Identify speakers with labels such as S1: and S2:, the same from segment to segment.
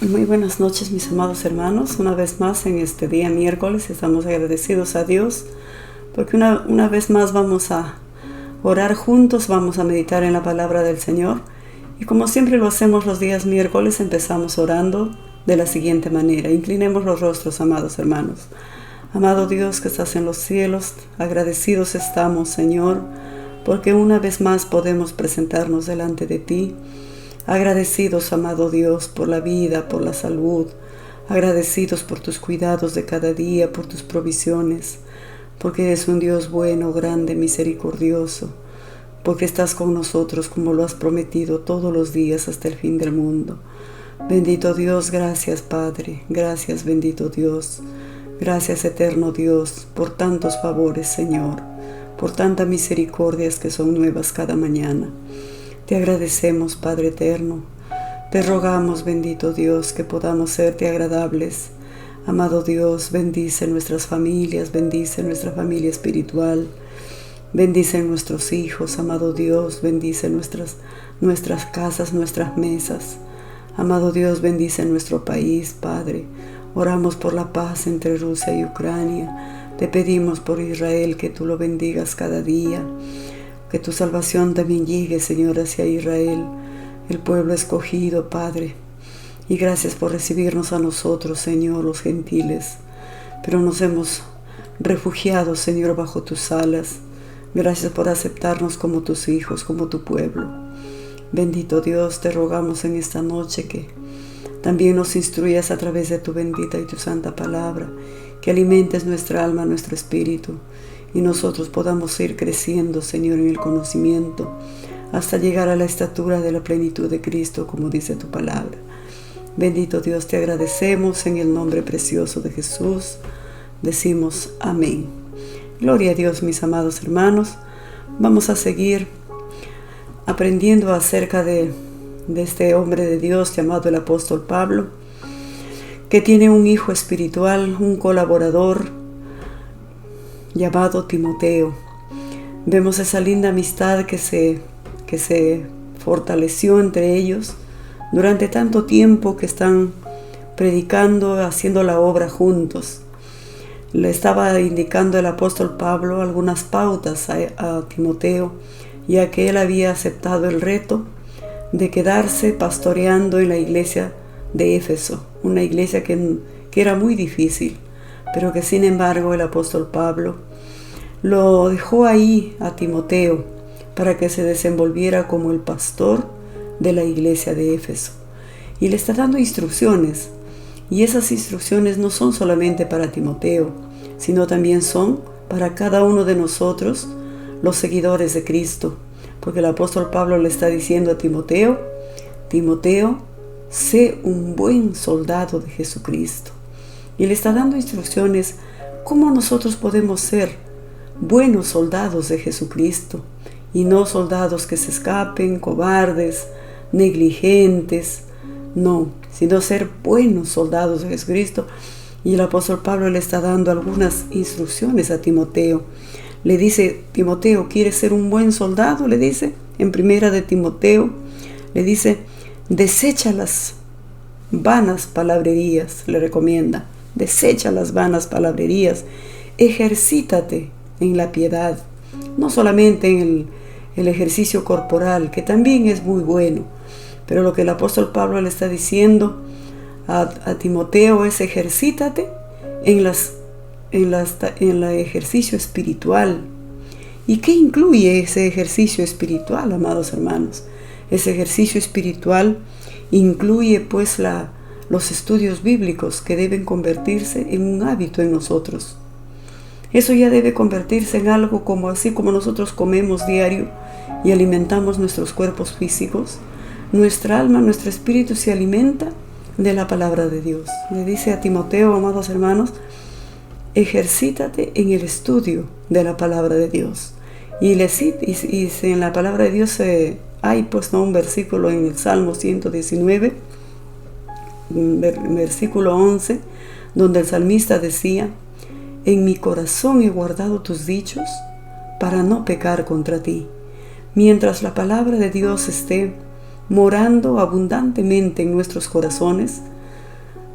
S1: Muy buenas noches, mis amados hermanos. Una vez más en este día miércoles estamos agradecidos a Dios porque una vez más vamos a orar juntos, vamos a meditar en la palabra del Señor. Y como siempre lo hacemos los días miércoles, empezamos orando de la siguiente manera. Inclinemos los rostros, amados hermanos. Amado Dios que estás en los cielos, agradecidos estamos, Señor, porque una vez más podemos presentarnos delante de ti. Agradecidos, amado Dios, por la vida, por la salud, agradecidos por tus cuidados de cada día, por tus provisiones, porque eres un Dios bueno, grande, misericordioso, porque estás con nosotros como lo has prometido todos los días hasta el fin del mundo. Bendito Dios, gracias Padre, gracias bendito Dios, gracias eterno Dios, por tantos favores, Señor, por tantas misericordias que son nuevas cada mañana. Te agradecemos, Padre eterno. Te rogamos, bendito Dios, que podamos serte agradables. Amado Dios, bendice nuestras familias, bendice nuestra familia espiritual. Bendice nuestros hijos, amado Dios, bendice nuestras casas, nuestras mesas. Amado Dios, bendice nuestro país, Padre. Oramos por la paz entre Rusia y Ucrania. Te pedimos por Israel que tú lo bendigas cada día. Que tu salvación también llegue, Señor, hacia Israel, el pueblo escogido, Padre. Y gracias por recibirnos a nosotros, Señor, los gentiles. Pero nos hemos refugiado, Señor, bajo tus alas. Gracias por aceptarnos como tus hijos, como tu pueblo. Bendito Dios, te rogamos en esta noche que también nos instruyas a través de tu bendita y tu santa palabra, que alimentes nuestra alma, nuestro espíritu, y nosotros podamos ir creciendo, Señor, en el conocimiento, hasta llegar a la estatura de la plenitud de Cristo, como dice tu palabra. Bendito Dios, te agradecemos en el nombre precioso de Jesús. Decimos amén. Gloria a Dios, mis amados hermanos. Vamos a seguir aprendiendo acerca de este hombre de Dios llamado el apóstol Pablo, que tiene un hijo espiritual, un colaborador, llamado Timoteo. Vemos esa linda amistad que se fortaleció entre ellos durante tanto tiempo que están predicando, haciendo la obra juntos. Le estaba indicando el apóstol Pablo algunas pautas a Timoteo, ya que él había aceptado el reto de quedarse pastoreando en la iglesia de Éfeso, una iglesia que era muy difícil, pero que sin embargo el apóstol Pablo lo dejó ahí a Timoteo para que se desenvolviera como el pastor de la iglesia de Éfeso. Y le está dando instrucciones, y esas instrucciones no son solamente para Timoteo, sino también son para cada uno de nosotros, los seguidores de Cristo, porque el apóstol Pablo le está diciendo a Timoteo: Timoteo, sé un buen soldado de Jesucristo. Y le está dando instrucciones cómo nosotros podemos ser buenos soldados de Jesucristo y no soldados que se escapen, cobardes, negligentes, no, sino ser buenos soldados de Jesucristo. Y el apóstol Pablo le está dando algunas instrucciones a Timoteo. Le dice: Timoteo, ¿quieres ser un buen soldado? Le dice en primera de Timoteo, le dice: desecha las vanas palabrerías, le recomienda. Desecha las vanas palabrerías, ejercítate en la piedad, no solamente en el ejercicio corporal, que también es muy bueno, pero lo que el apóstol Pablo le está diciendo a Timoteo es: ejercítate en el ejercicio espiritual. ¿Y qué incluye ese ejercicio espiritual, amados hermanos? Ese ejercicio espiritual incluye pues los estudios bíblicos, que deben convertirse en un hábito en nosotros. Eso ya debe convertirse en algo así como nosotros comemos diario y alimentamos nuestros cuerpos físicos. Nuestra alma, nuestro espíritu se alimenta de la palabra de Dios. Le dice a Timoteo, amados hermanos, ejercítate en el estudio de la palabra de Dios. Y en la palabra de Dios hay pues un versículo en el Salmo 119, versículo 11, donde el salmista decía: en mi corazón he guardado tus dichos para no pecar contra ti. Mientras la palabra de Dios esté morando abundantemente en nuestros corazones,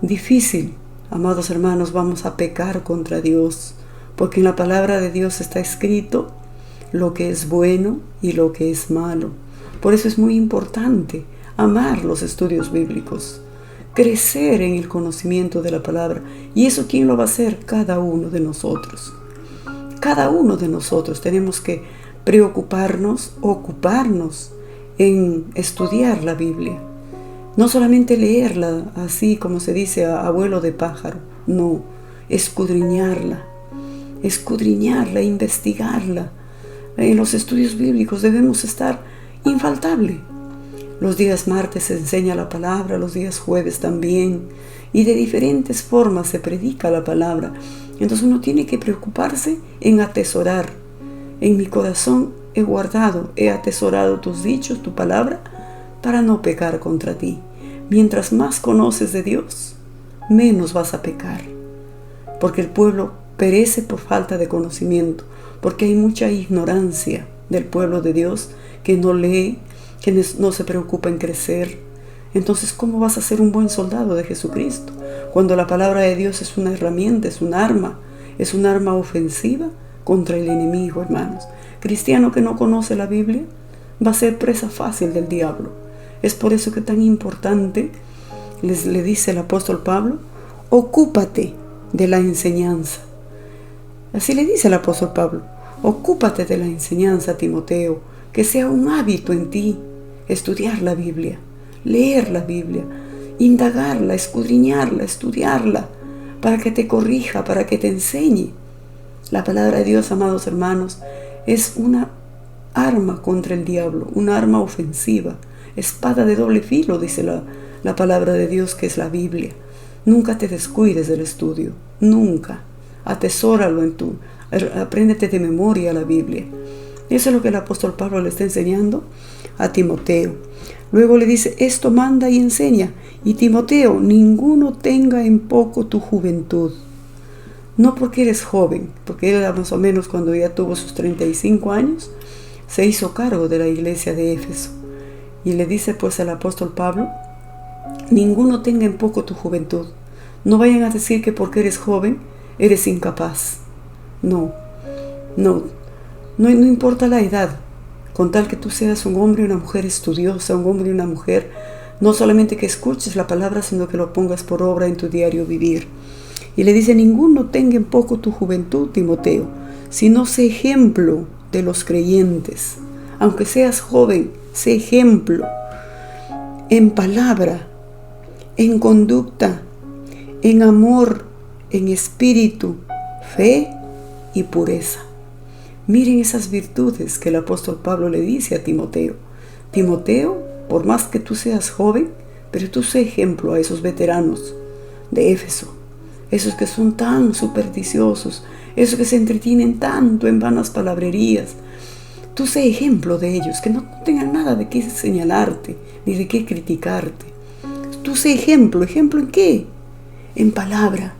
S1: difícil, amados hermanos, vamos a pecar contra Dios, porque en la palabra de Dios está escrito lo que es bueno y lo que es malo. Por eso es muy importante amar los estudios bíblicos, crecer en el conocimiento de la palabra. ¿Y eso quién lo va a hacer? Cada uno de nosotros. Cada uno de nosotros tenemos que preocuparnos, ocuparnos en estudiar la Biblia. No solamente leerla así como se dice a vuelo de pájaro, no, escudriñarla, investigarla. En los estudios bíblicos debemos estar infaltable. Los días martes se enseña la palabra, los días jueves también, y de diferentes formas se predica la palabra. Entonces uno tiene que preocuparse en atesorar. En mi corazón he atesorado tus dichos, tu palabra, para no pecar contra ti. Mientras más conoces de Dios, menos vas a pecar. Porque el pueblo perece por falta de conocimiento, porque hay mucha ignorancia del pueblo de Dios que no lee, que no se preocupa en crecer. Entonces, ¿cómo vas a ser un buen soldado de Jesucristo? Cuando la palabra de Dios es una herramienta, es un arma ofensiva contra el enemigo, hermanos. Cristiano que no conoce la Biblia va a ser presa fácil del diablo. Es por eso que es tan importante, le dice el apóstol Pablo, ocúpate de la enseñanza. Así le dice el apóstol Pablo, ocúpate de la enseñanza a Timoteo, que sea un hábito en ti estudiar la Biblia, leer la Biblia, indagarla, escudriñarla, estudiarla, para que te corrija, para que te enseñe. La palabra de Dios, amados hermanos, es una arma contra el diablo, una arma ofensiva, espada de doble filo, dice la palabra de Dios, que es la Biblia. Nunca te descuides del estudio, nunca. Atesóralo apréndete de memoria la Biblia. Eso es lo que el apóstol Pablo le está enseñando a Timoteo. Luego le dice, esto manda y enseña. Y Timoteo, ninguno tenga en poco tu juventud. No porque eres joven, porque él era más o menos cuando ya tuvo sus 35 años, se hizo cargo de la iglesia de Éfeso. Y le dice pues al apóstol Pablo, ninguno tenga en poco tu juventud. No vayan a decir que porque eres joven, eres incapaz. No importa la edad, con tal que tú seas un hombre y una mujer estudiosa, un hombre y una mujer, no solamente que escuches la palabra, sino que lo pongas por obra en tu diario vivir. Y le dice, ninguno tenga en poco tu juventud, Timoteo, sino sé ejemplo de los creyentes. Aunque seas joven, sé ejemplo en palabra, en conducta, en amor, en espíritu, fe y pureza. Miren esas virtudes que el apóstol Pablo le dice a Timoteo. Timoteo, por más que tú seas joven, pero tú sé ejemplo a esos veteranos de Éfeso, esos que son tan supersticiosos, esos que se entretienen tanto en vanas palabrerías. Tú sé ejemplo de ellos, que no tengan nada de qué señalarte, ni de qué criticarte. Tú sé ejemplo. ¿Ejemplo en qué? En palabra.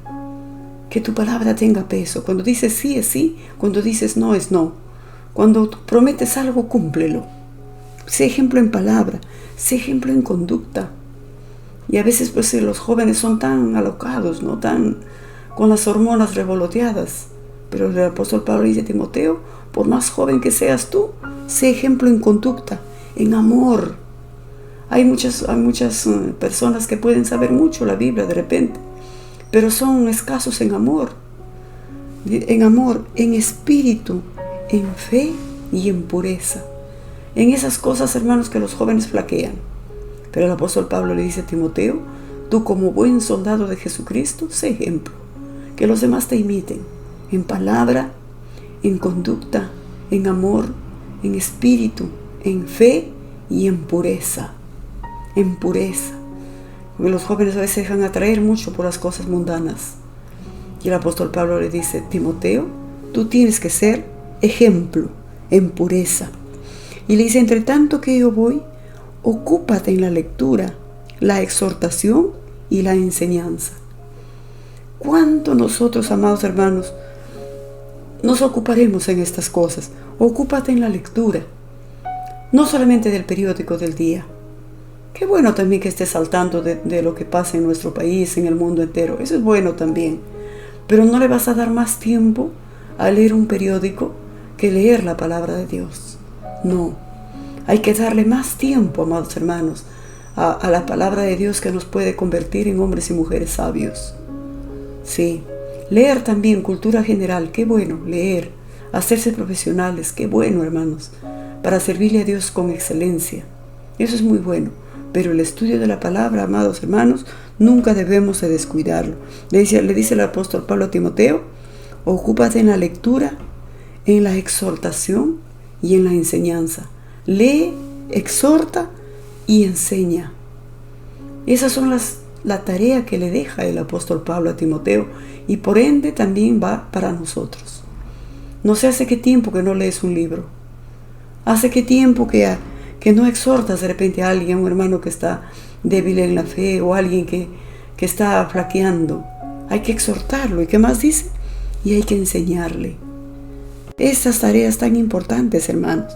S1: Que tu palabra tenga peso. Cuando dices sí es sí, cuando dices no es no. Cuando prometes algo, cúmplelo. Sé ejemplo en palabra, sé ejemplo en conducta. Y a veces pues los jóvenes son tan alocados, ¿no? Tan con las hormonas revoloteadas. Pero el apóstol Pablo dice a Timoteo, por más joven que seas tú, sé ejemplo en conducta, en amor. Hay muchas personas que pueden saber mucho la Biblia de repente, pero son escasos en amor, en espíritu, en fe y en pureza. En esas cosas, hermanos, que los jóvenes flaquean. Pero el apóstol Pablo le dice a Timoteo, tú como buen soldado de Jesucristo, sé ejemplo, que los demás te imiten, en palabra, en conducta, en amor, en espíritu, en fe y en pureza. En pureza. Porque los jóvenes a veces se dejan atraer mucho por las cosas mundanas. Y el apóstol Pablo le dice, Timoteo, tú tienes que ser ejemplo en pureza. Y le dice, entre tanto que yo voy, ocúpate en la lectura, la exhortación y la enseñanza. ¿Cuánto nosotros, amados hermanos, nos ocuparemos en estas cosas? Ocúpate en la lectura, no solamente del periódico del día, Qué bueno también que estés al tanto de lo que pasa en nuestro país, en el mundo entero. Eso es bueno también. Pero no le vas a dar más tiempo a leer un periódico que leer la palabra de Dios. No. Hay que darle más tiempo, amados hermanos, a la palabra de Dios, que nos puede convertir en hombres y mujeres sabios. Sí. Leer también cultura general. Qué bueno leer. Hacerse profesionales. Qué bueno, hermanos. Para servirle a Dios con excelencia. Eso es muy bueno. Pero el estudio de la palabra, amados hermanos, nunca debemos de descuidarlo. Le dice el apóstol Pablo a Timoteo: ocúpate en la lectura, en la exhortación y en la enseñanza. Lee, exhorta y enseña. Esas son la tarea que le deja el apóstol Pablo a Timoteo, y por ende también va para nosotros. No sé hace qué tiempo que no lees un libro. Hace qué tiempo que no exhortas de repente a alguien, un hermano que está débil en la fe, o alguien que está flaqueando. Hay que exhortarlo. ¿Y qué más dice? Y hay que enseñarle. Estas tareas tan importantes, hermanos.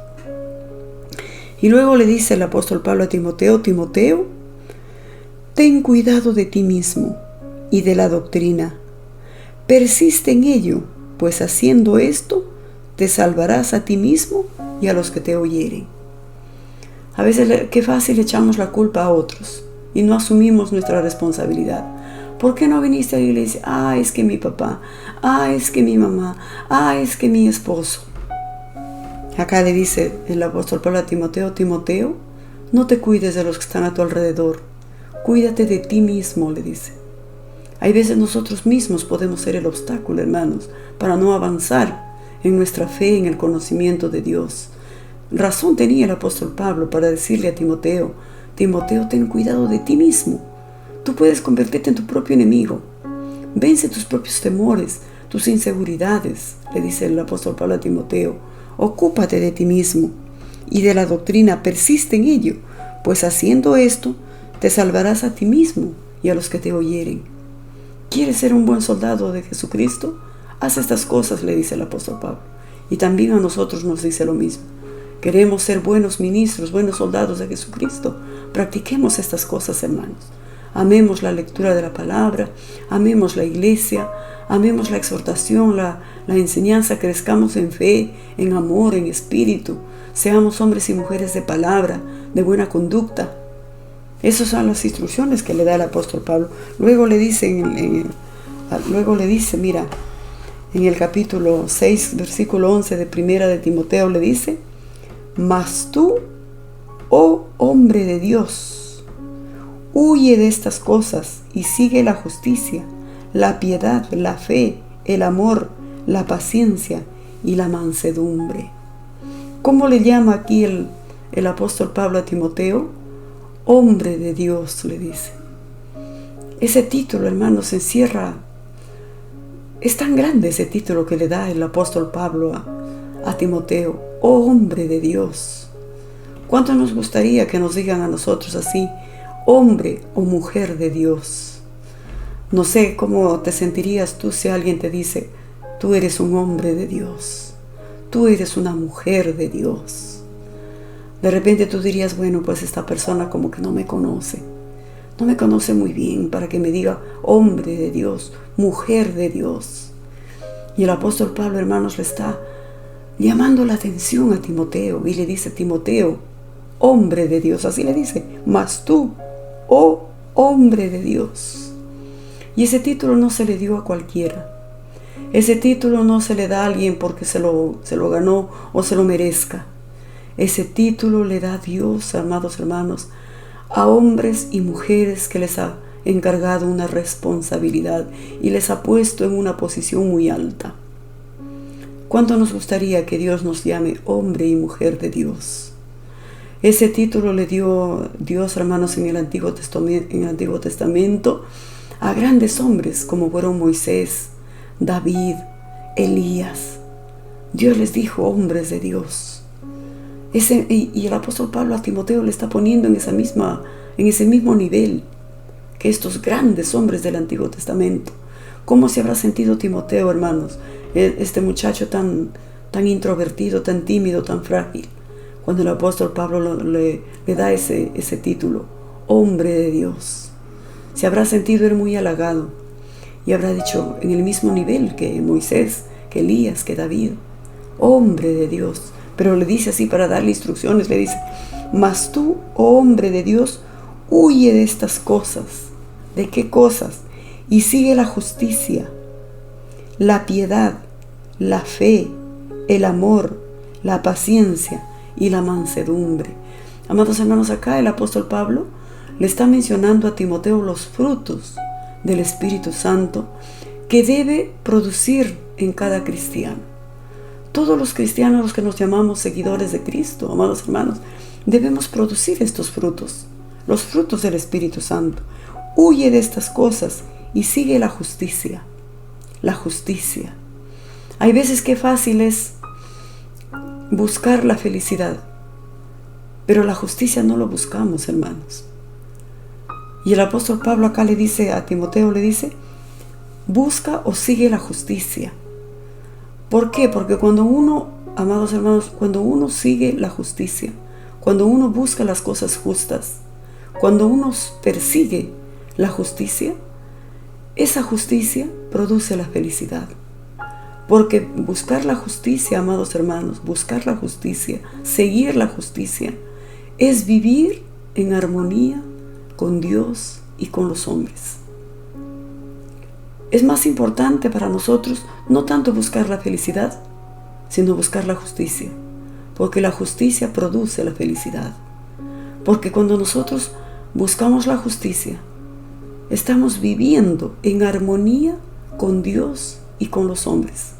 S1: Y luego le dice el apóstol Pablo a Timoteo: Timoteo, ten cuidado de ti mismo y de la doctrina. Persiste en ello, pues haciendo esto te salvarás a ti mismo y a los que te oyeren. A veces qué fácil echamos la culpa a otros y no asumimos nuestra responsabilidad. ¿Por qué no viniste a la iglesia? Es que mi papá, es que mi mamá, es que mi esposo. Acá le dice el apóstol Pablo a Timoteo: Timoteo, no te cuides de los que están a tu alrededor. Cuídate de ti mismo, le dice. Hay veces nosotros mismos podemos ser el obstáculo, hermanos, para no avanzar en nuestra fe, en el conocimiento de Dios. Razón tenía el apóstol Pablo para decirle a Timoteo: Timoteo, ten cuidado de ti mismo. Tú puedes convertirte en tu propio enemigo. Vence tus propios temores, tus inseguridades, le dice el apóstol Pablo a Timoteo. Ocúpate de ti mismo y de la doctrina, persiste en ello, pues haciendo esto te salvarás a ti mismo y a los que te oyeren. ¿Quieres ser un buen soldado de Jesucristo? Haz estas cosas, le dice el apóstol Pablo. Y también a nosotros nos dice lo mismo. Queremos ser buenos ministros, buenos soldados de Jesucristo. Practiquemos estas cosas, hermanos. Amemos la lectura de la palabra, amemos la iglesia, amemos la exhortación, la enseñanza, crezcamos en fe, en amor, en espíritu. Seamos hombres y mujeres de palabra, de buena conducta. Esas son las instrucciones que le da el apóstol Pablo. Luego le dice, mira, en el capítulo 6, versículo 11 de Primera de Timoteo, le dice: mas tú, oh hombre de Dios, huye de estas cosas y sigue la justicia, la piedad, la fe, el amor, la paciencia y la mansedumbre. ¿Cómo le llama aquí el apóstol Pablo a Timoteo? Hombre de Dios, le dice. Ese título, hermanos, encierra. Es tan grande ese título que le da el apóstol Pablo a Timoteo: oh hombre de Dios. ¿Cuánto nos gustaría que nos digan a nosotros así: hombre o mujer de Dios? No sé cómo te sentirías tú si alguien te dice: tú eres un hombre de Dios, tú eres una mujer de Dios. De repente tú dirías: bueno, pues esta persona como que no me conoce muy bien para que me diga hombre de Dios, mujer de Dios. Y el apóstol Pablo, hermanos, le está llamando la atención a Timoteo y le dice: Timoteo, hombre de Dios, así le dice, mas tú, oh hombre de Dios. Y ese título no se le dio a cualquiera. Ese título no se le da a alguien porque se lo ganó o se lo merezca. Ese título le da Dios, amados hermanos, a hombres y mujeres que les ha encargado una responsabilidad y les ha puesto en una posición muy alta. ¿Cuánto nos gustaría que Dios nos llame hombre y mujer de Dios? Ese título le dio Dios, hermanos, en el Antiguo Testamento a grandes hombres como fueron Moisés, David, Elías. Dios les dijo hombres de Dios. Y el apóstol Pablo a Timoteo le está poniendo en ese mismo nivel que estos grandes hombres del Antiguo Testamento. ¿Cómo se habrá sentido Timoteo, hermanos? Este muchacho tan introvertido, tan tímido, tan frágil, cuando el apóstol Pablo le da ese título, hombre de Dios. Se habrá sentido él muy halagado y habrá dicho en el mismo nivel que Moisés, que Elías, que David, hombre de Dios. Pero le dice así para darle instrucciones, le dice: mas tú, oh hombre de Dios, huye de estas cosas. ¿De qué cosas? Y sigue la justicia, la piedad, la fe, el amor, la paciencia y la mansedumbre. Amados hermanos, acá el apóstol Pablo le está mencionando a Timoteo los frutos del Espíritu Santo que debe producir en cada cristiano. Todos los cristianos, los que nos llamamos seguidores de Cristo, amados hermanos, debemos producir estos frutos, los frutos del Espíritu Santo. Huye de estas cosas y sigue la justicia. La justicia. Hay veces que fácil es buscar la felicidad, pero la justicia no lo buscamos, hermanos. Y el apóstol Pablo acá le dice a Timoteo, le dice: busca o sigue la justicia. ¿Por qué? Porque cuando uno, amados hermanos, cuando uno sigue la justicia, cuando uno busca las cosas justas, cuando uno persigue la justicia, esa justicia produce la felicidad. Porque buscar la justicia, amados hermanos, buscar la justicia, seguir la justicia, es vivir en armonía con Dios y con los hombres. Es más importante para nosotros no tanto buscar la felicidad, sino buscar la justicia, porque la justicia produce la felicidad. Porque cuando nosotros buscamos la justicia, estamos viviendo en armonía con Dios y con los hombres.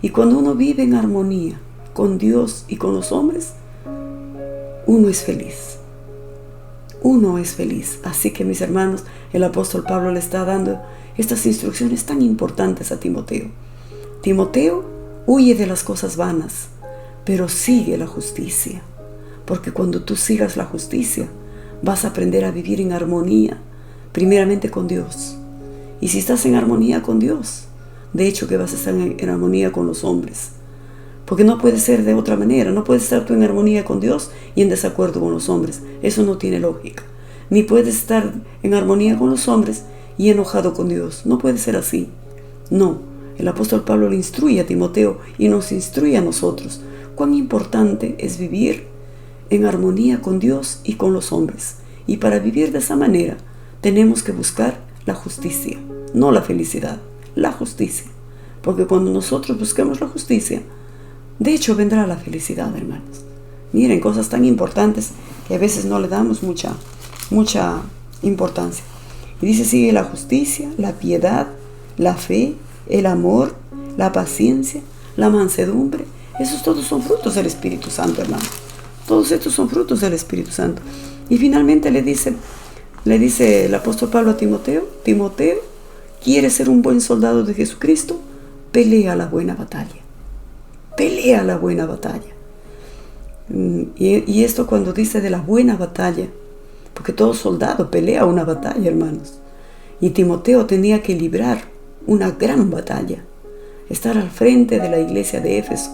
S1: Y cuando uno vive en armonía con Dios y con los hombres, uno es feliz. Uno es feliz. Así que, mis hermanos, el apóstol Pablo le está dando estas instrucciones tan importantes a Timoteo. Timoteo, huye de las cosas vanas, pero sigue la justicia. Porque cuando tú sigas la justicia, vas a aprender a vivir en armonía, primeramente con Dios. Y si estás en armonía con Dios, de hecho que vas a estar en armonía con los hombres. Porque no puede ser de otra manera. No puedes estar tú en armonía con Dios y en desacuerdo con los hombres. Eso no tiene lógica. Ni puedes estar en armonía con los hombres y enojado con Dios. No puede ser así. No. El apóstol Pablo le instruye a Timoteo y nos instruye a nosotros. Cuán importante es vivir en armonía con Dios y con los hombres. Y para vivir de esa manera tenemos que buscar la justicia, no la felicidad, la justicia. Porque cuando nosotros busquemos la justicia, de hecho vendrá la felicidad, hermanos. Miren, cosas tan importantes que a veces no le damos mucha importancia. Y dice: sigue la justicia, la piedad, la fe, el amor, la paciencia, la mansedumbre. Esos todos son frutos del Espíritu Santo, hermano. Todos estos son frutos del Espíritu Santo. Y finalmente le dice el apóstol Pablo a Timoteo: Timoteo, ¿quieres ser un buen soldado de Jesucristo? Pelea la buena batalla. Pelea la buena batalla. Y esto cuando dice de la buena batalla, porque todo soldado pelea una batalla, hermanos. Y Timoteo tenía que librar una gran batalla, estar al frente de la iglesia de Éfeso.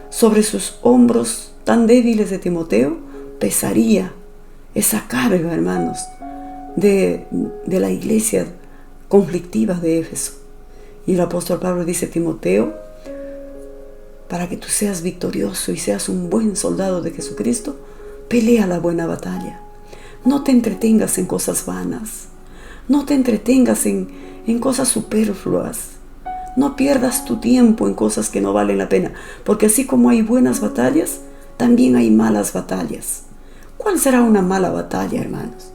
S1: Sobre sus hombros tan débiles de Timoteo pesaría esa carga, hermanos, de la iglesia conflictiva de Éfeso. Y el apóstol Pablo dice: Timoteo, para que tú seas victorioso y seas un buen soldado de Jesucristo, pelea la buena batalla. No te entretengas en cosas vanas. No te entretengas en cosas superfluas. No pierdas tu tiempo en cosas que no valen la pena. Porque así como hay buenas batallas, también hay malas batallas. ¿Cuál será una mala batalla, hermanos?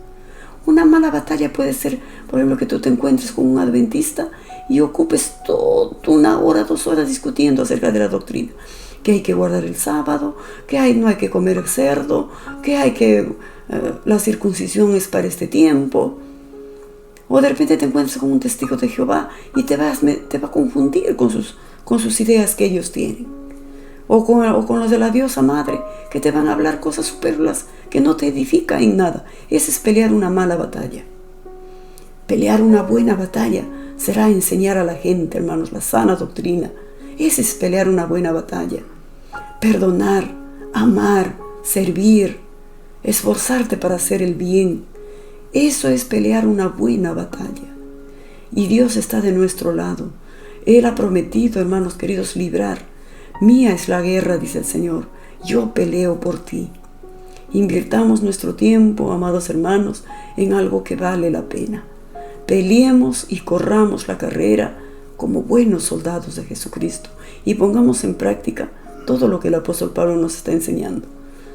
S1: Una mala batalla puede ser, por ejemplo, que tú te encuentres con un adventista y ocupes toda 1 hora, 2 horas discutiendo acerca de la doctrina. Que hay que guardar el sábado, que no hay que comer el cerdo, que la circuncisión es para este tiempo. O de repente te encuentras con un testigo de Jehová y te va a confundir con sus ideas que ellos tienen. O con los de la diosa madre, que te van a hablar cosas superfluas que no te edifican en nada. Ese es pelear una mala batalla. Pelear una buena batalla será enseñar a la gente, hermanos, la sana doctrina. Ese es pelear una buena batalla. Perdonar, amar, servir, esforzarte para hacer el bien. Eso es pelear una buena batalla. Y Dios está de nuestro lado. Él ha prometido, hermanos queridos, librar. Mía es la guerra, dice el Señor. Yo peleo por ti. Invirtamos nuestro tiempo, amados hermanos, en algo que vale la pena. Peleemos y corramos la carrera como buenos soldados de Jesucristo y pongamos en práctica todo lo que el apóstol Pablo nos está enseñando.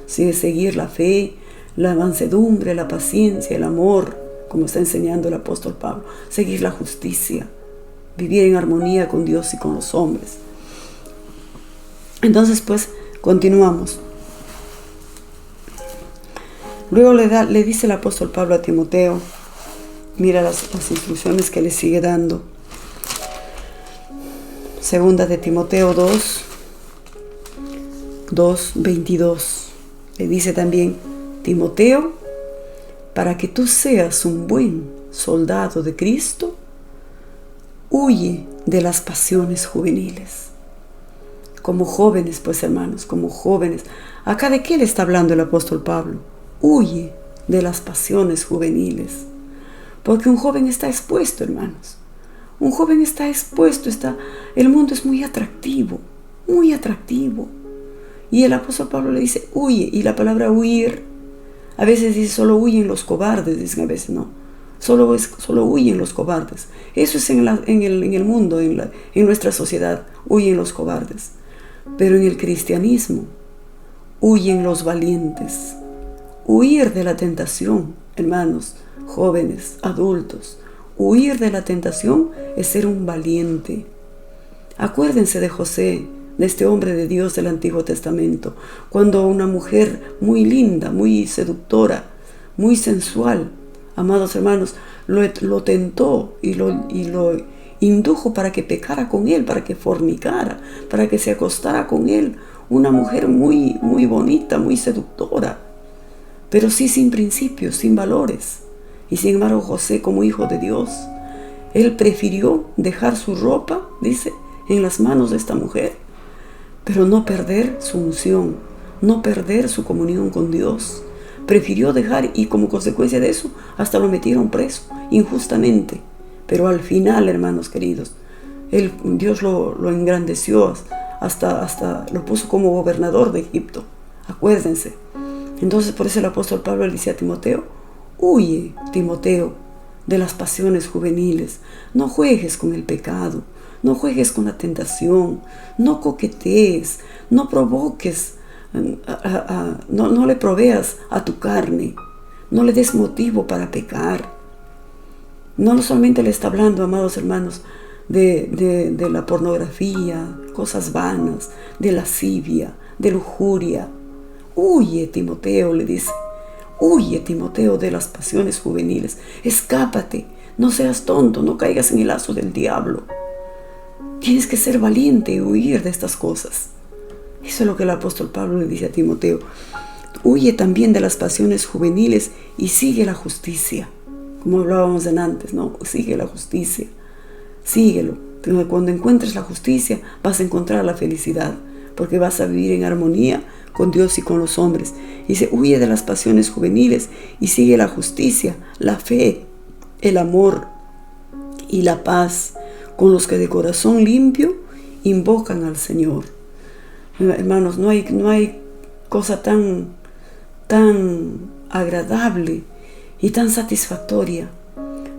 S1: Sí, seguir la fe, la mansedumbre, la paciencia, el amor, como está enseñando el apóstol Pablo. Seguir la justicia, vivir en armonía con Dios y con los hombres. Entonces, pues, continuamos. Luego le dice el apóstol Pablo a Timoteo, mira las instrucciones que le sigue dando. Segunda de Timoteo 2:22. Le dice también, Timoteo, para que tú seas un buen soldado de Cristo, huye de las pasiones juveniles. Como jóvenes, pues hermanos, como jóvenes. ¿Acá de qué le está hablando el apóstol Pablo? Huye de las pasiones juveniles. Porque un joven está expuesto, hermanos. Un joven está expuesto, el mundo es muy atractivo, muy atractivo. Y el apóstol Pablo le dice, huye. Y la palabra huir, a veces dice, solo huyen los cobardes, dicen a veces, no. Solo huyen los cobardes. Eso es en el mundo, en nuestra sociedad, huyen los cobardes. Pero en el cristianismo, huyen los valientes. Huir de la tentación, hermanos, jóvenes, adultos. Huir de la tentación es ser un valiente. Acuérdense de José, de este hombre de Dios del Antiguo Testamento, cuando una mujer muy linda, muy seductora, muy sensual, amados hermanos, lo tentó y lo indujo para que pecara con él, para que fornicara, para que se acostara con él. Una mujer muy, muy bonita, muy seductora, pero sí sin principios, sin valores. Y sin embargo José, como hijo de Dios, él prefirió dejar su ropa, dice, en las manos de esta mujer, pero no perder su unción, no perder su comunión con Dios. Prefirió dejar, y como consecuencia de eso, hasta lo metieron preso, injustamente. Pero al final, hermanos queridos, Dios lo engrandeció, hasta lo puso como gobernador de Egipto. Acuérdense. Entonces, por eso el apóstol Pablo le dice a Timoteo, huye, Timoteo, de las pasiones juveniles. No juegues con el pecado, no juegues con la tentación, no coquetees, no provoques, no le proveas a tu carne, no le des motivo para pecar. No solamente le está hablando, amados hermanos, de la pornografía, cosas vanas, de lascivia, de lujuria. Huye, Timoteo, le dice. Huye, Timoteo, de las pasiones juveniles. Escápate, no seas tonto, no caigas en el lazo del diablo. Tienes que ser valiente y huir de estas cosas. Eso es lo que el apóstol Pablo le dice a Timoteo. Huye también de las pasiones juveniles y sigue la justicia. Como hablábamos antes, ¿no? Sigue la justicia. Síguelo. Cuando encuentres la justicia, vas a encontrar la felicidad, porque vas a vivir en armonía con Dios y con los hombres. Dice, huye de las pasiones juveniles y sigue la justicia, la fe, el amor y la paz con los que de corazón limpio invocan al Señor. Hermanos, no hay cosa tan agradable y tan satisfactoria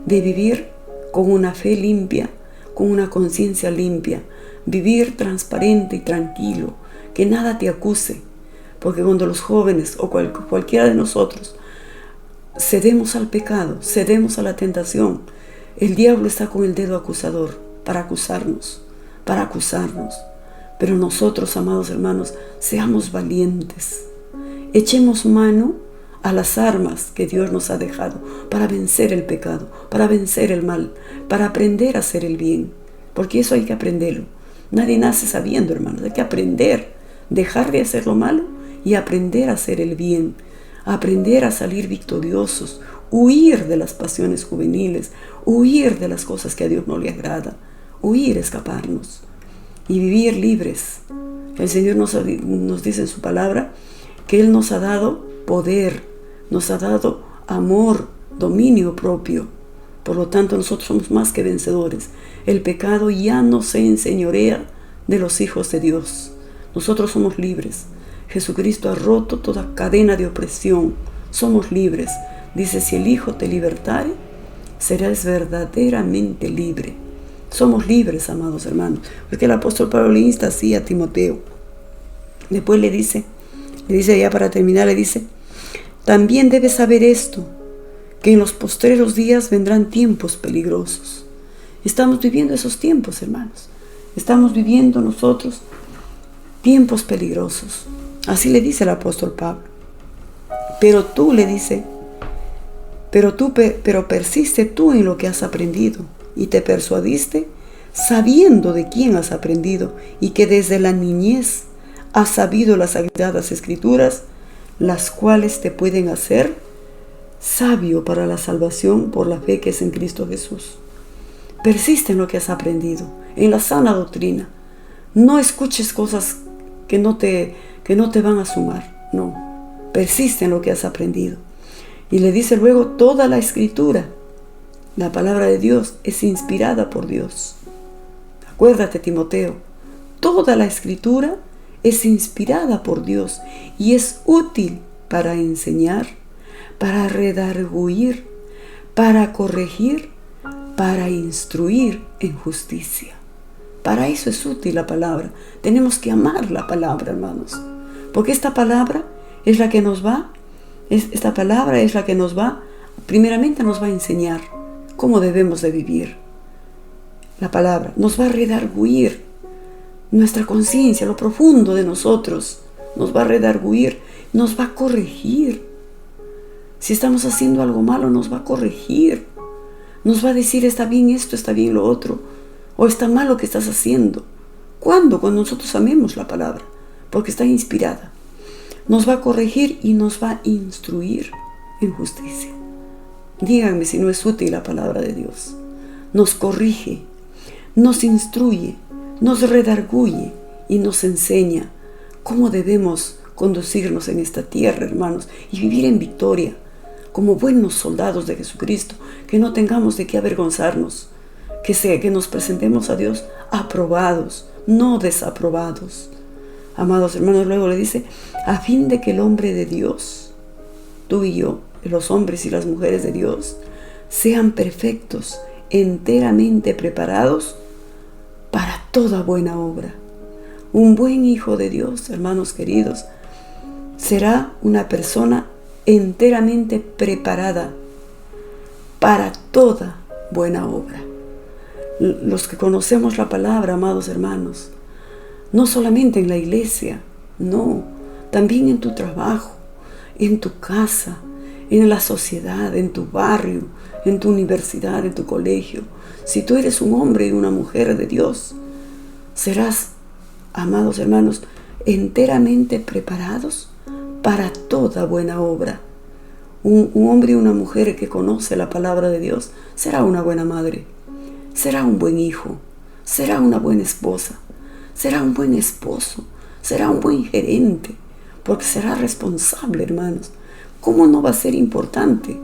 S1: de vivir con una fe limpia, con una conciencia limpia, vivir transparente y tranquilo, que nada te acuse. Porque cuando los jóvenes o cualquiera de nosotros cedemos al pecado, cedemos a la tentación, el diablo está con el dedo acusador para acusarnos. Pero nosotros, amados hermanos, seamos valientes. Echemos mano a las armas que Dios nos ha dejado para vencer el pecado, para vencer el mal, para aprender a hacer el bien. Porque eso hay que aprenderlo. Nadie nace sabiendo, hermanos. Hay que aprender, dejar de hacer lo malo y aprender a hacer el bien, aprender a salir victoriosos, huir de las pasiones juveniles, huir de las cosas que a Dios no le agrada, huir, escaparnos y vivir libres. El Señor nos dice en su palabra que Él nos ha dado poder, nos ha dado amor, dominio propio. Por lo tanto, nosotros somos más que vencedores. El pecado ya no se enseñorea de los hijos de Dios. Nosotros somos libres. Jesucristo ha roto toda cadena de opresión. Somos libres. Dice, si el Hijo te libertare, serás verdaderamente libre. Somos libres, amados hermanos. Porque el apóstol Pablo le insta así a Timoteo. Después le dice ya para terminar, le dice, también debes saber esto, que en los postreros días vendrán tiempos peligrosos. Estamos viviendo esos tiempos, hermanos. Estamos viviendo nosotros tiempos peligrosos. Así le dice el apóstol Pablo. Pero tú, le dice, pero persiste tú en lo que has aprendido y te persuadiste sabiendo de quién has aprendido y que desde la niñez has sabido las sagradas escrituras, las cuales te pueden hacer sabio para la salvación por la fe que es en Cristo Jesús. Persiste en lo que has aprendido, en la sana doctrina. No escuches cosas que no te van a sumar. No, persiste en lo que has aprendido. Y le dice luego, toda la escritura, la palabra de Dios, es inspirada por Dios. Acuérdate, Timoteo, toda la escritura es inspirada por Dios y es útil para enseñar, para redarguir, para corregir, para instruir en justicia. Para eso es útil la palabra. Tenemos que amar la palabra, hermanos, porque esta palabra es la que nos va, primeramente nos va a enseñar cómo debemos de vivir. La palabra nos va a redarguir nuestra conciencia, lo profundo de nosotros, nos va a redarguir, nos va a corregir. Si estamos haciendo algo malo, nos va a corregir. Nos va a decir, está bien esto, está bien lo otro, o está mal lo que estás haciendo. ¿Cuándo? Cuando nosotros amemos la palabra, porque está inspirada. Nos va a corregir y nos va a instruir en justicia. Díganme si no es útil la palabra de Dios. Nos corrige, nos instruye, nos redarguye y nos enseña cómo debemos conducirnos en esta tierra, hermanos, y vivir en victoria, como buenos soldados de Jesucristo, que no tengamos de qué avergonzarnos, que nos presentemos a Dios aprobados, no desaprobados. Amados hermanos, luego le dice, a fin de que el hombre de Dios, tú y yo, los hombres y las mujeres de Dios, sean perfectos, enteramente preparados para toda buena obra. Un buen hijo de Dios, hermanos queridos, será una persona enteramente preparada para toda buena obra. Los que conocemos la palabra, amados hermanos, no solamente en la iglesia, no, también en tu trabajo, en tu casa, en la sociedad, en tu barrio, en tu universidad, en tu colegio. Si tú eres un hombre y una mujer de Dios, serás, amados hermanos, enteramente preparados para toda buena obra. Un hombre y una mujer que conoce la palabra de Dios será una buena madre, será un buen hijo, será una buena esposa, será un buen esposo, será un buen gerente, porque será responsable, hermanos. ¿Cómo no va a ser importante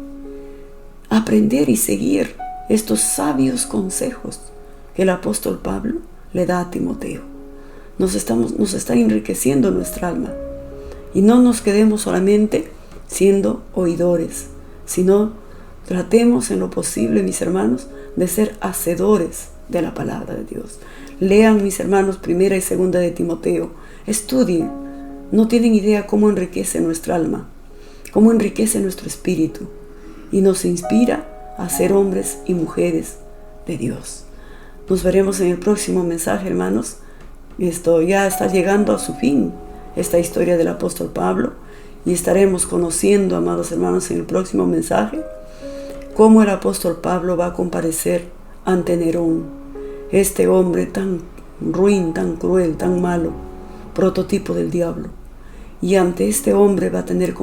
S1: aprender y seguir estos sabios consejos que el apóstol Pablo le da a Timoteo? Nos está enriqueciendo nuestra alma. Y no nos quedemos solamente siendo oidores, sino tratemos en lo posible, mis hermanos, de ser hacedores de la palabra de Dios. Lean, mis hermanos, 1 y 2 de Timoteo. Estudien. No tienen idea cómo enriquece nuestra alma, cómo enriquece nuestro espíritu y nos inspira a ser hombres y mujeres de Dios. Nos veremos en el próximo mensaje, hermanos. Esto ya está llegando a su fin, esta historia del apóstol Pablo, y estaremos conociendo, amados hermanos, en el próximo mensaje, cómo el apóstol Pablo va a comparecer ante Nerón, este hombre tan ruin, tan cruel, tan malo, prototipo del diablo. Y ante este hombre va a tener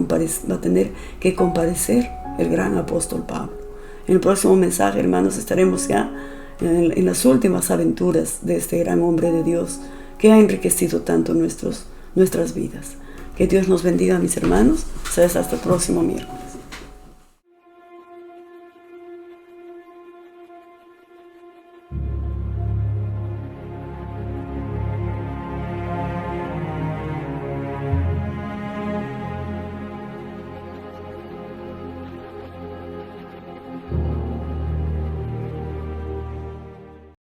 S1: que comparecer el gran apóstol Pablo. En el próximo mensaje, hermanos, estaremos ya en las últimas aventuras de este gran hombre de Dios que ha enriquecido tanto nuestras vidas. Que Dios nos bendiga, mis hermanos. Hasta el próximo miércoles.